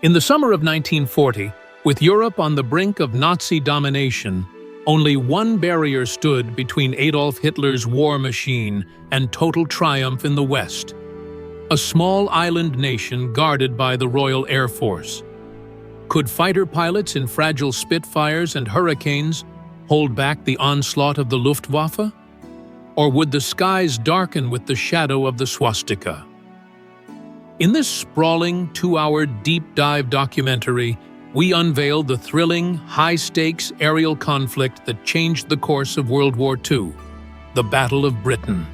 In the summer of 1940, with Europe on the brink of Nazi domination, only one barrier stood between Adolf Hitler's war machine and total triumph in the West: a small island nation guarded by the Royal Air Force. Could fighter pilots in fragile Spitfires and Hurricanes hold back the onslaught of the Luftwaffe? Or would the skies darken with the shadow of the swastika? In this sprawling, 2-hour deep-dive documentary, we unveiled the thrilling, high-stakes aerial conflict that changed the course of World War II, the Battle of Britain.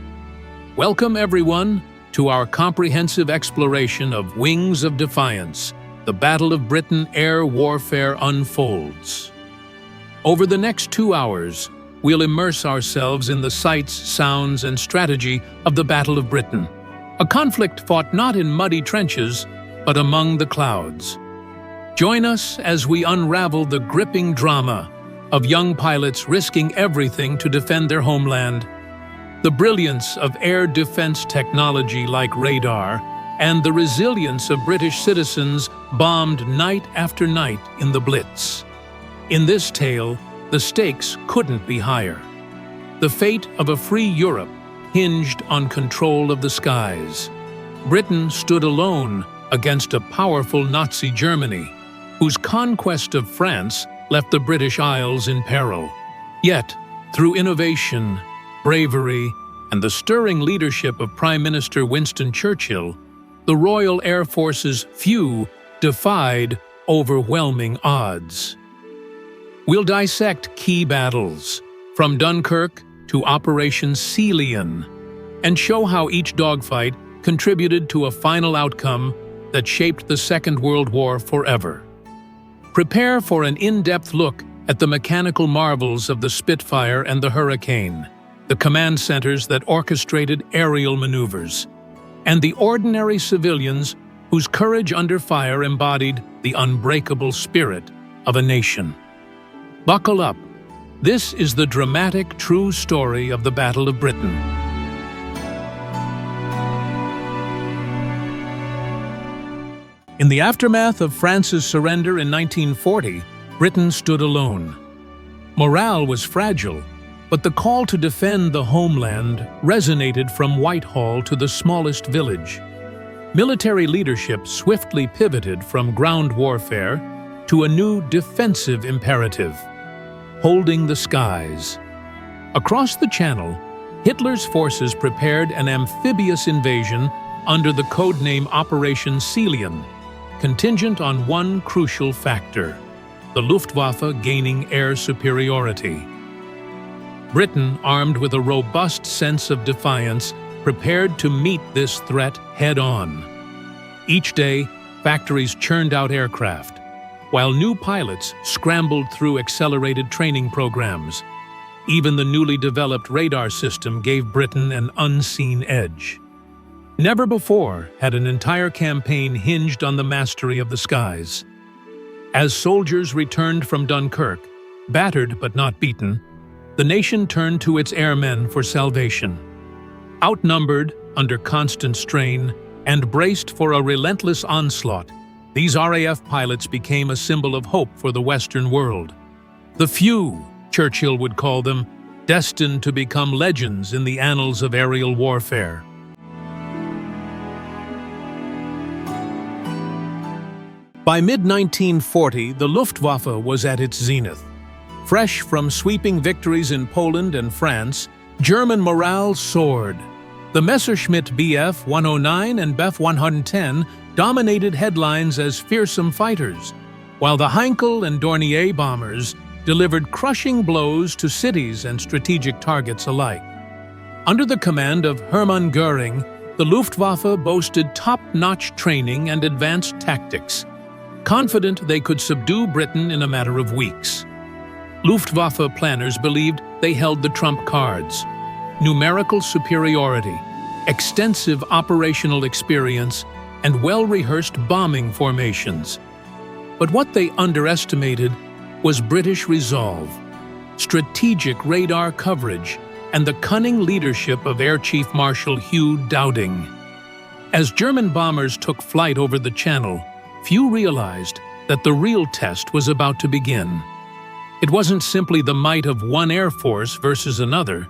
Welcome, everyone, to our comprehensive exploration of Wings of Defiance. The Battle of Britain air warfare unfolds. Over the next 2 hours, we'll immerse ourselves in the sights, sounds, and strategy of the Battle of Britain, a conflict fought not in muddy trenches, but among the clouds. Join us as we unravel the gripping drama of young pilots risking everything to defend their homeland, the brilliance of air defense technology like radar, and the resilience of British citizens bombed night after night in the Blitz. In this tale, the stakes couldn't be higher. The fate of a free Europe hinged on control of the skies. Britain stood alone against a powerful Nazi Germany, whose conquest of France left the British Isles in peril. Yet, through innovation, bravery, and the stirring leadership of Prime Minister Winston Churchill, the Royal Air Force's few defied overwhelming odds. We'll dissect key battles, from Dunkirk to Operation Sealion, and show how each dogfight contributed to a final outcome that shaped the Second World War forever. Prepare for an in-depth look at the mechanical marvels of the Spitfire and the Hurricane, the command centers that orchestrated aerial maneuvers, and the ordinary civilians whose courage under fire embodied the unbreakable spirit of a nation. Buckle up. This is the dramatic, true story of the Battle of Britain. In the aftermath of France's surrender in 1940, Britain stood alone. Morale was fragile, but the call to defend the homeland resonated from Whitehall to the smallest village. Military leadership swiftly pivoted from ground warfare to a new defensive imperative: holding the skies. Across the Channel, Hitler's forces prepared an amphibious invasion under the codename Operation Sealion, contingent on one crucial factor: the Luftwaffe gaining air superiority. Britain, armed with a robust sense of defiance, prepared to meet this threat head-on. Each day, factories churned out aircraft, while new pilots scrambled through accelerated training programs. Even the newly developed radar system gave Britain an unseen edge. Never before had an entire campaign hinged on the mastery of the skies. As soldiers returned from Dunkirk, battered but not beaten, the nation turned to its airmen for salvation. Outnumbered, under constant strain, and braced for a relentless onslaught, these RAF pilots became a symbol of hope for the Western world. The few, Churchill would call them, destined to become legends in the annals of aerial warfare. By mid-1940, the Luftwaffe was at its zenith. Fresh from sweeping victories in Poland and France, German morale soared. The Messerschmitt Bf 109 and Bf 110 dominated headlines as fearsome fighters, while the Heinkel and Dornier bombers delivered crushing blows to cities and strategic targets alike. Under the command of Hermann Göring, the Luftwaffe boasted top-notch training and advanced tactics, confident they could subdue Britain in a matter of weeks. Luftwaffe planners believed they held the trump cards: numerical superiority, extensive operational experience, and well-rehearsed bombing formations. But what they underestimated was British resolve, strategic radar coverage, and the cunning leadership of Air Chief Marshal Hugh Dowding. As German bombers took flight over the Channel, few realized that the real test was about to begin. It wasn't simply the might of one air force versus another.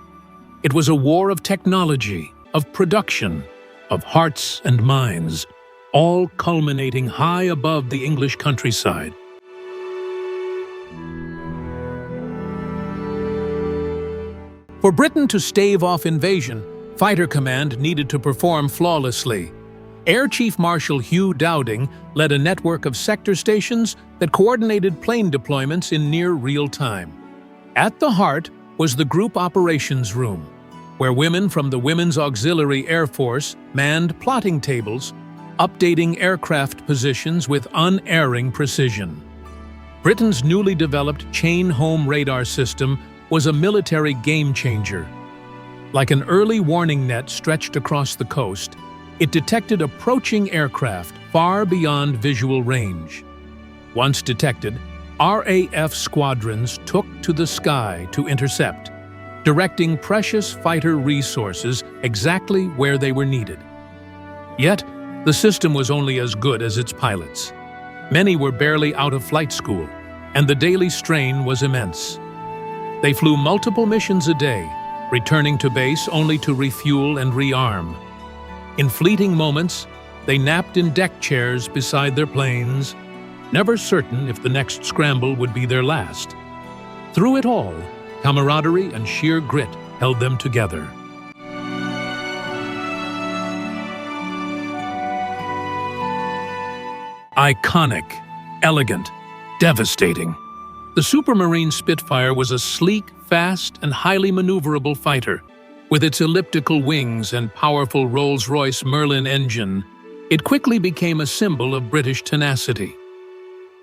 It was a war of technology, of production, of hearts and minds, all culminating high above the English countryside. For Britain to stave off invasion, Fighter Command needed to perform flawlessly. Air Chief Marshal Hugh Dowding led a network of sector stations that coordinated plane deployments in near real time. At the heart was the Group Operations Room, where women from the Women's Auxiliary Air Force manned plotting tables, updating aircraft positions with unerring precision. Britain's newly developed chain-home radar system was a military game-changer. Like an early warning net stretched across the coast, it detected approaching aircraft far beyond visual range. Once detected, RAF squadrons took to the sky to intercept, directing precious fighter resources exactly where they were needed. Yet, the system was only as good as its pilots. Many were barely out of flight school, and the daily strain was immense. They flew multiple missions a day, returning to base only to refuel and rearm. In fleeting moments, they napped in deck chairs beside their planes, never certain if the next scramble would be their last. Through it all, camaraderie and sheer grit held them together. Iconic, elegant, devastating. The Supermarine Spitfire was a sleek, fast, and highly maneuverable fighter. With its elliptical wings and powerful Rolls-Royce Merlin engine, it quickly became a symbol of British tenacity.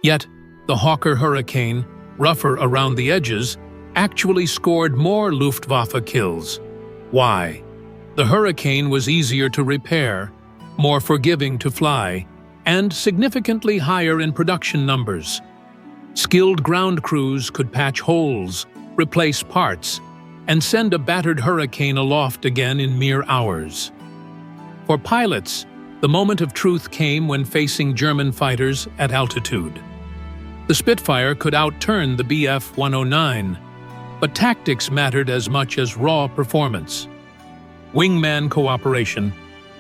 Yet, the Hawker Hurricane, rougher around the edges, actually scored more Luftwaffe kills. Why? The Hurricane was easier to repair, more forgiving to fly, and significantly higher in production numbers. Skilled ground crews could patch holes, replace parts, and send a battered Hurricane aloft again in mere hours. For pilots, the moment of truth came when facing German fighters at altitude. The Spitfire could outturn the Bf-109, but tactics mattered as much as raw performance. Wingman cooperation,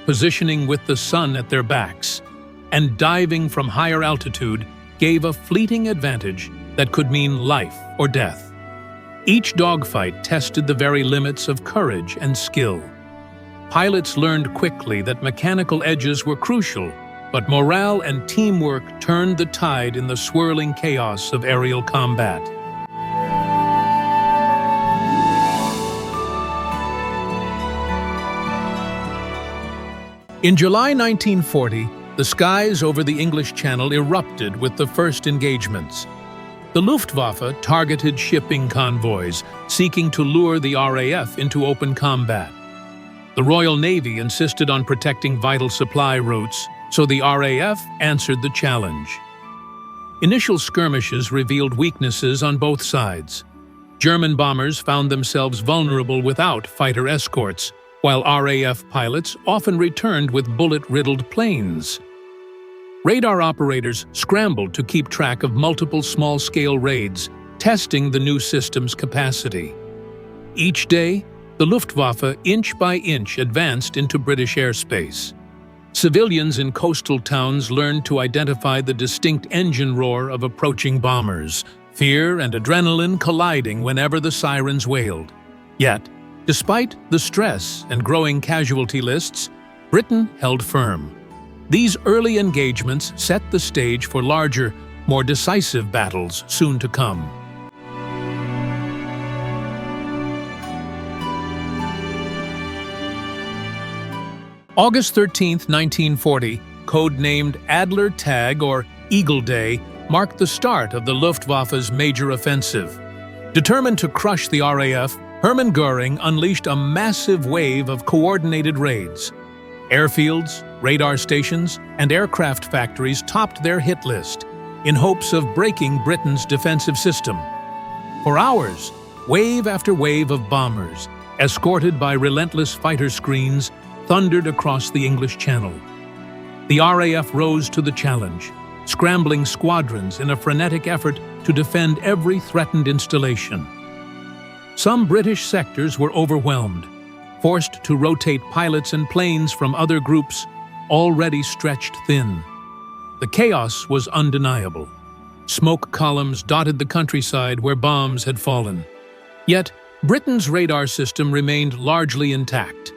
positioning with the sun at their backs, and diving from higher altitude gave a fleeting advantage that could mean life or death. Each dogfight tested the very limits of courage and skill. Pilots learned quickly that mechanical edges were crucial, but morale and teamwork turned the tide in the swirling chaos of aerial combat. In July 1940, the skies over the English Channel erupted with the first engagements. The Luftwaffe targeted shipping convoys, seeking to lure the RAF into open combat. The Royal Navy insisted on protecting vital supply routes, so the RAF answered the challenge. Initial skirmishes revealed weaknesses on both sides. German bombers found themselves vulnerable without fighter escorts, while RAF pilots often returned with bullet-riddled planes. Radar operators scrambled to keep track of multiple small-scale raids, testing the new system's capacity. Each day, the Luftwaffe inch by inch advanced into British airspace. Civilians in coastal towns learned to identify the distinct engine roar of approaching bombers, fear and adrenaline colliding whenever the sirens wailed. Yet, despite the stress and growing casualty lists, Britain held firm. These early engagements set the stage for larger, more decisive battles soon to come. August 13, 1940, codenamed Adler Tag or Eagle Day, marked the start of the Luftwaffe's major offensive. Determined to crush the RAF, Hermann Göring unleashed a massive wave of coordinated raids. Airfields, radar stations, and aircraft factories topped their hit list in hopes of breaking Britain's defensive system. For hours, wave after wave of bombers, escorted by relentless fighter screens, thundered across the English Channel. The RAF rose to the challenge, scrambling squadrons in a frenetic effort to defend every threatened installation. Some British sectors were overwhelmed, forced to rotate pilots and planes from other groups already stretched thin. The chaos was undeniable. Smoke columns dotted the countryside where bombs had fallen. Yet, Britain's radar system remained largely intact,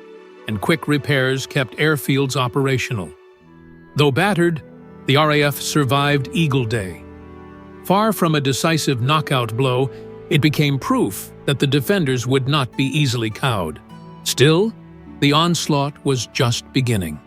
and quick repairs kept airfields operational. Though battered, the RAF survived Eagle Day. Far from a decisive knockout blow, it became proof that the defenders would not be easily cowed. Still, the onslaught was just beginning.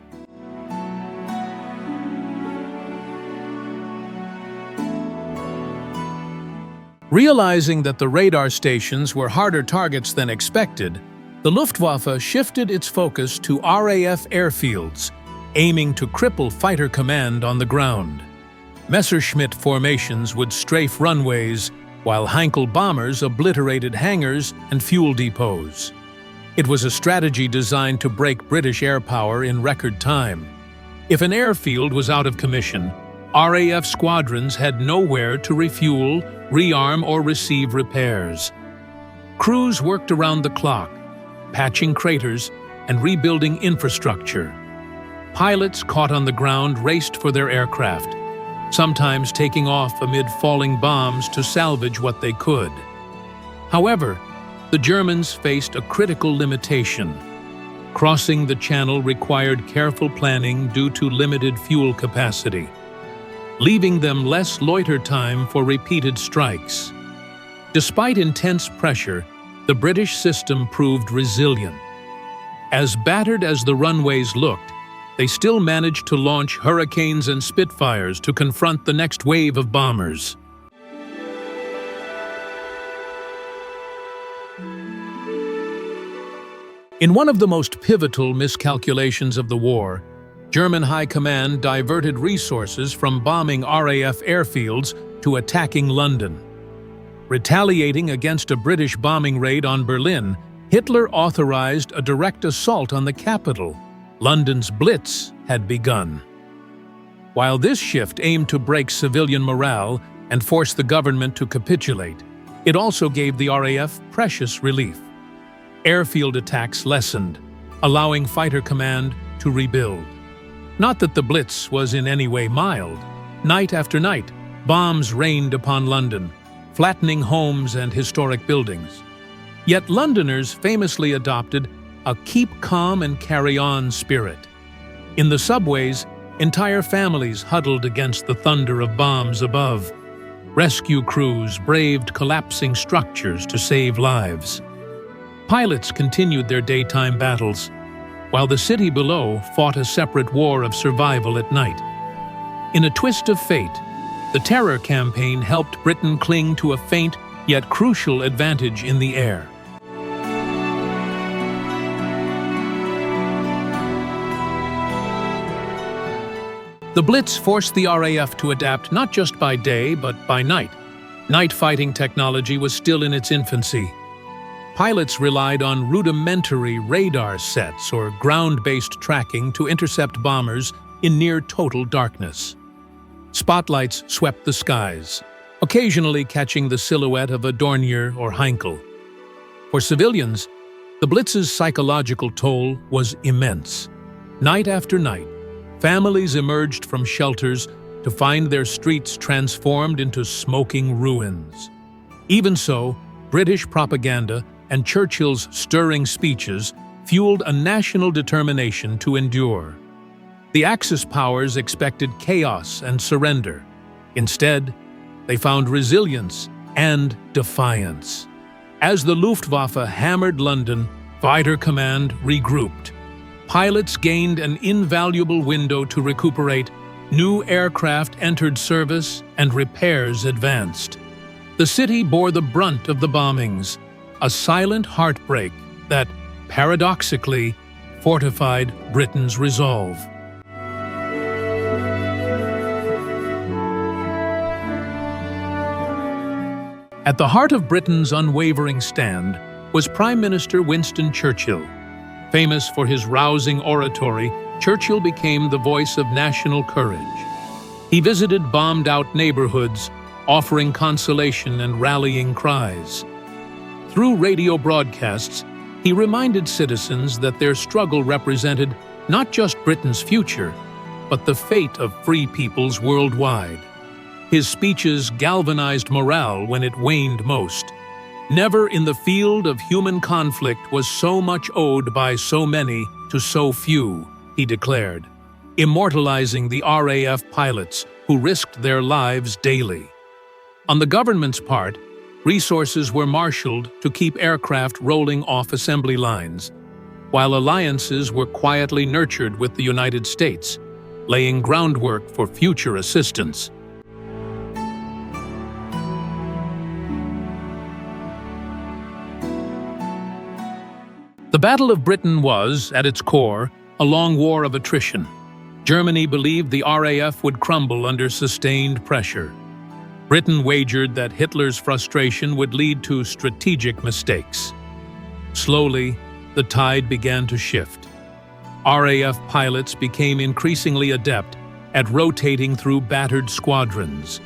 Realizing that the radar stations were harder targets than expected, the Luftwaffe shifted its focus to RAF airfields, aiming to cripple fighter command on the ground. Messerschmitt formations would strafe runways, while Heinkel bombers obliterated hangars and fuel depots. It was a strategy designed to break British air power in record time. If an airfield was out of commission, RAF squadrons had nowhere to refuel, rearm, or receive repairs. Crews worked around the clock, patching craters and rebuilding infrastructure. Pilots caught on the ground raced for their aircraft, sometimes taking off amid falling bombs to salvage what they could. However, the Germans faced a critical limitation. Crossing the channel required careful planning due to limited fuel capacity, leaving them less loiter time for repeated strikes. Despite intense pressure, the British system proved resilient. As battered as the runways looked, they still managed to launch Hurricanes and Spitfires to confront the next wave of bombers. In one of the most pivotal miscalculations of the war, German High Command diverted resources from bombing RAF airfields to attacking London. Retaliating against a British bombing raid on Berlin, Hitler authorized a direct assault on the capital. London's Blitz had begun. While this shift aimed to break civilian morale and force the government to capitulate, it also gave the RAF precious relief. Airfield attacks lessened, allowing fighter command to rebuild. Not that the Blitz was in any way mild. Night after night, bombs rained upon London, flattening homes and historic buildings. Yet Londoners famously adopted a keep calm and carry on spirit. In the subways, entire families huddled against the thunder of bombs above. Rescue crews braved collapsing structures to save lives. Pilots continued their daytime battles, while the city below fought a separate war of survival at night. In a twist of fate, the Terror campaign helped Britain cling to a faint yet crucial advantage in the air. The Blitz forced the RAF to adapt not just by day, but by night. Night fighting technology was still in its infancy. Pilots relied on rudimentary radar sets or ground-based tracking to intercept bombers in near-total darkness. Spotlights swept the skies, occasionally catching the silhouette of a Dornier or Heinkel. For civilians, the Blitz's psychological toll was immense. Night after night, families emerged from shelters to find their streets transformed into smoking ruins. Even so, British propaganda and Churchill's stirring speeches fueled a national determination to endure. The Axis powers expected chaos and surrender. Instead, they found resilience and defiance. As the Luftwaffe hammered London, fighter command regrouped. Pilots gained an invaluable window to recuperate, new aircraft entered service, and repairs advanced. The city bore the brunt of the bombings, a silent heartbreak that, paradoxically, fortified Britain's resolve. At the heart of Britain's unwavering stand was Prime Minister Winston Churchill. Famous for his rousing oratory, Churchill became the voice of national courage. He visited bombed-out neighborhoods, offering consolation and rallying cries. Through radio broadcasts, he reminded citizens that their struggle represented not just Britain's future, but the fate of free peoples worldwide. His speeches galvanized morale when it waned most. Never in the field of human conflict was so much owed by so many to so few, he declared, immortalizing the RAF pilots who risked their lives daily. On the government's part, resources were marshaled to keep aircraft rolling off assembly lines, while alliances were quietly nurtured with the United States, laying groundwork for future assistance. The Battle of Britain was, at its core, a long war of attrition. Germany believed the RAF would crumble under sustained pressure. Britain wagered that Hitler's frustration would lead to strategic mistakes. Slowly, the tide began to shift. RAF pilots became increasingly adept at rotating through battered squadrons,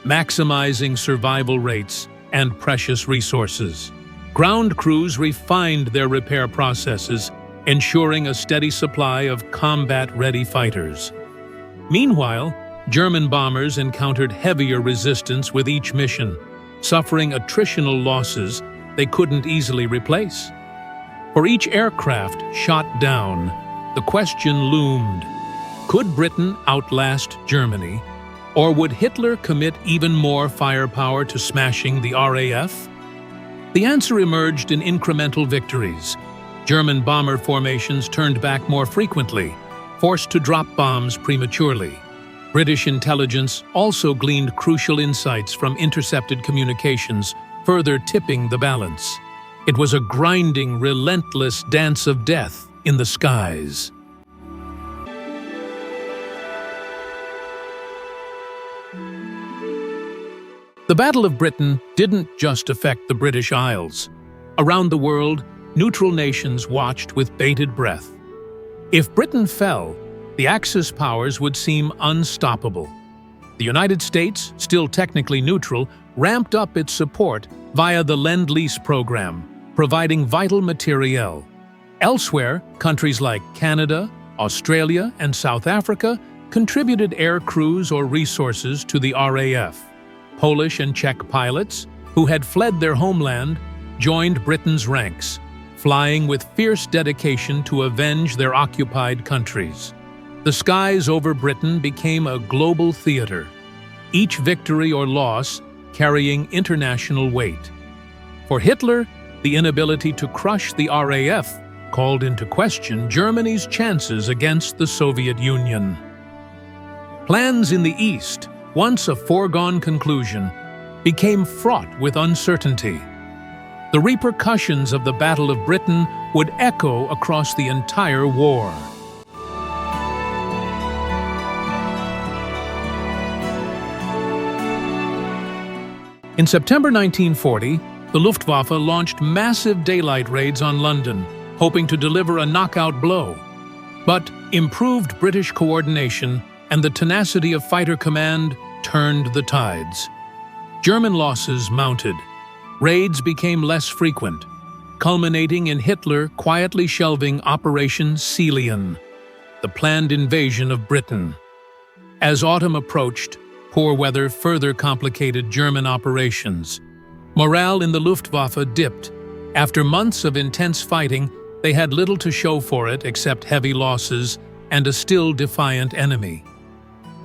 maximizing survival rates and precious resources. Ground crews refined their repair processes, ensuring a steady supply of combat-ready fighters. Meanwhile, German bombers encountered heavier resistance with each mission, suffering attritional losses they couldn't easily replace. For each aircraft shot down, the question loomed: could Britain outlast Germany, or would Hitler commit even more firepower to smashing the RAF? The answer emerged in incremental victories. German bomber formations turned back more frequently, forced to drop bombs prematurely. British intelligence also gleaned crucial insights from intercepted communications, further tipping the balance. It was a grinding, relentless dance of death in the skies. The Battle of Britain didn't just affect the British Isles. Around the world, neutral nations watched with bated breath. If Britain fell, the Axis powers would seem unstoppable. The United States, still technically neutral, ramped up its support via the Lend-Lease program, providing vital materiel. Elsewhere, countries like Canada, Australia, and South Africa contributed air crews or resources to the RAF. Polish and Czech pilots, who had fled their homeland, joined Britain's ranks, flying with fierce dedication to avenge their occupied countries. The skies over Britain became a global theater, each victory or loss carrying international weight. For Hitler, the inability to crush the RAF called into question Germany's chances against the Soviet Union. Plans in the East, once a foregone conclusion, became fraught with uncertainty. The repercussions of the Battle of Britain would echo across the entire war. In September 1940, the Luftwaffe launched massive daylight raids on London, hoping to deliver a knockout blow. But improved British coordination and the tenacity of fighter command turned the tides. German losses mounted. Raids became less frequent, culminating in Hitler quietly shelving Operation Sealion, the planned invasion of Britain. As autumn approached, poor weather further complicated German operations. Morale in the Luftwaffe dipped. After months of intense fighting, they had little to show for it except heavy losses and a still defiant enemy.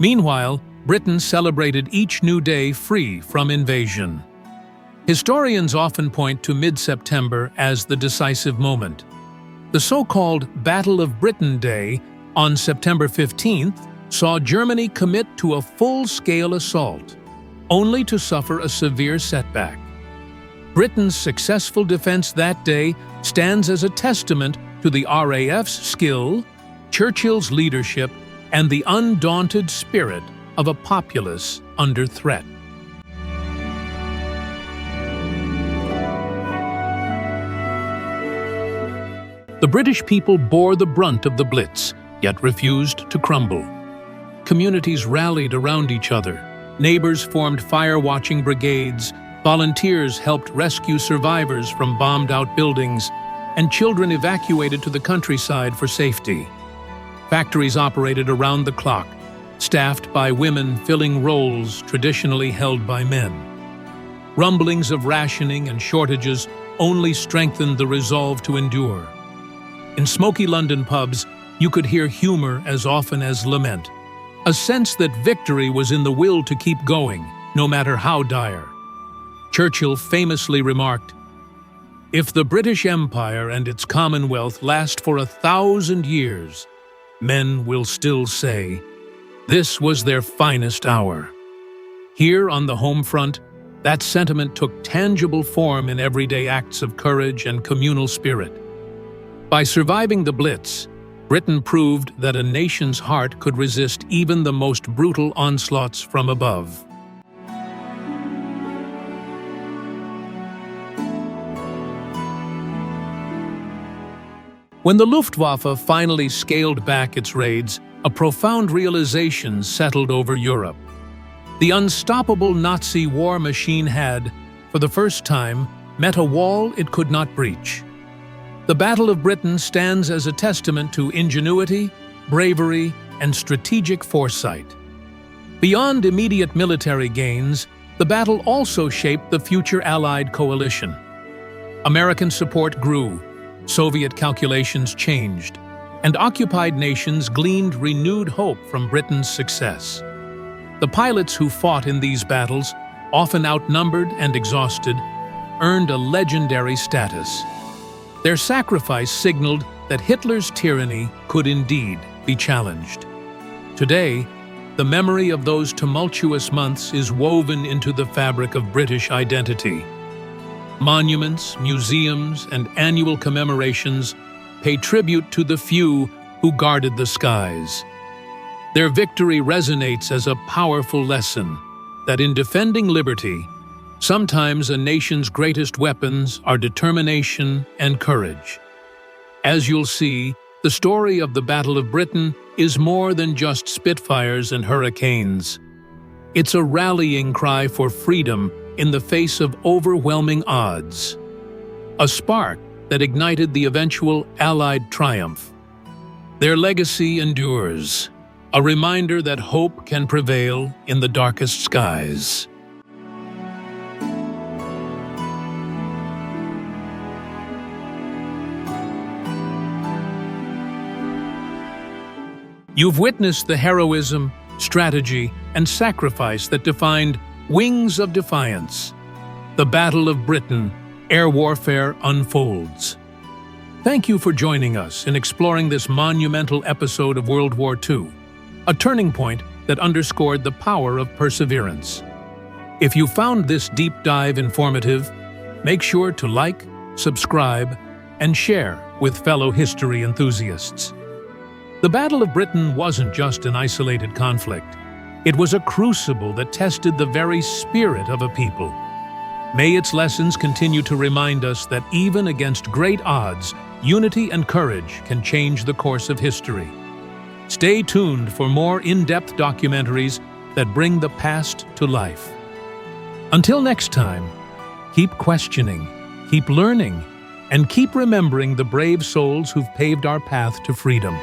Meanwhile, Britain celebrated each new day free from invasion. Historians often point to mid-September as the decisive moment. The so-called Battle of Britain Day on September 15th saw Germany commit to a full-scale assault, only to suffer a severe setback. Britain's successful defense that day stands as a testament to the RAF's skill, Churchill's leadership, and the undaunted spirit of a populace under threat. The British people bore the brunt of the Blitz, yet refused to crumble. communities rallied around each other. Neighbors formed fire-watching brigades, volunteers helped rescue survivors from bombed-out buildings, and children evacuated to the countryside for safety. Factories operated around the clock, staffed by women filling roles traditionally held by men. Rumblings of rationing and shortages only strengthened the resolve to endure. In smoky London pubs, you could hear humor as often as lament, a sense that victory was in the will to keep going, no matter how dire. Churchill famously remarked, "If the British Empire and its Commonwealth last for 1,000 years, men will still say, this was their finest hour." Here on the home front, that sentiment took tangible form in everyday acts of courage and communal spirit. By surviving the Blitz, Britain proved that a nation's heart could resist even the most brutal onslaughts from above. When the Luftwaffe finally scaled back its raids, a profound realization settled over Europe. The unstoppable Nazi war machine had, for the first time, met a wall it could not breach. The Battle of Britain stands as a testament to ingenuity, bravery, and strategic foresight. Beyond immediate military gains, the battle also shaped the future Allied coalition. American support grew, Soviet calculations changed, and occupied nations gleaned renewed hope from Britain's success. The pilots who fought in these battles, often outnumbered and exhausted, earned a legendary status. Their sacrifice signaled that Hitler's tyranny could indeed be challenged. Today, the memory of those tumultuous months is woven into the fabric of British identity. Monuments, museums, and annual commemorations pay tribute to the few who guarded the skies. Their victory resonates as a powerful lesson that in defending liberty, sometimes a nation's greatest weapons are determination and courage. As you'll see, the story of the Battle of Britain is more than just Spitfires and Hurricanes. It's a rallying cry for freedom in the face of overwhelming odds. A spark that ignited the eventual Allied triumph. Their legacy endures, a reminder that hope can prevail in the darkest skies. You've witnessed the heroism, strategy, and sacrifice that defined Wings of Defiance. The Battle of Britain, air warfare unfolds. Thank you for joining us in exploring this monumental episode of World War II, a turning point that underscored the power of perseverance. If you found this deep dive informative, make sure to like, subscribe, and share with fellow history enthusiasts. The Battle of Britain wasn't just an isolated conflict. It was a crucible that tested the very spirit of a people. May its lessons continue to remind us that even against great odds, unity and courage can change the course of history. Stay tuned for more in-depth documentaries that bring the past to life. Until next time, keep questioning, keep learning, and keep remembering the brave souls who've paved our path to freedom.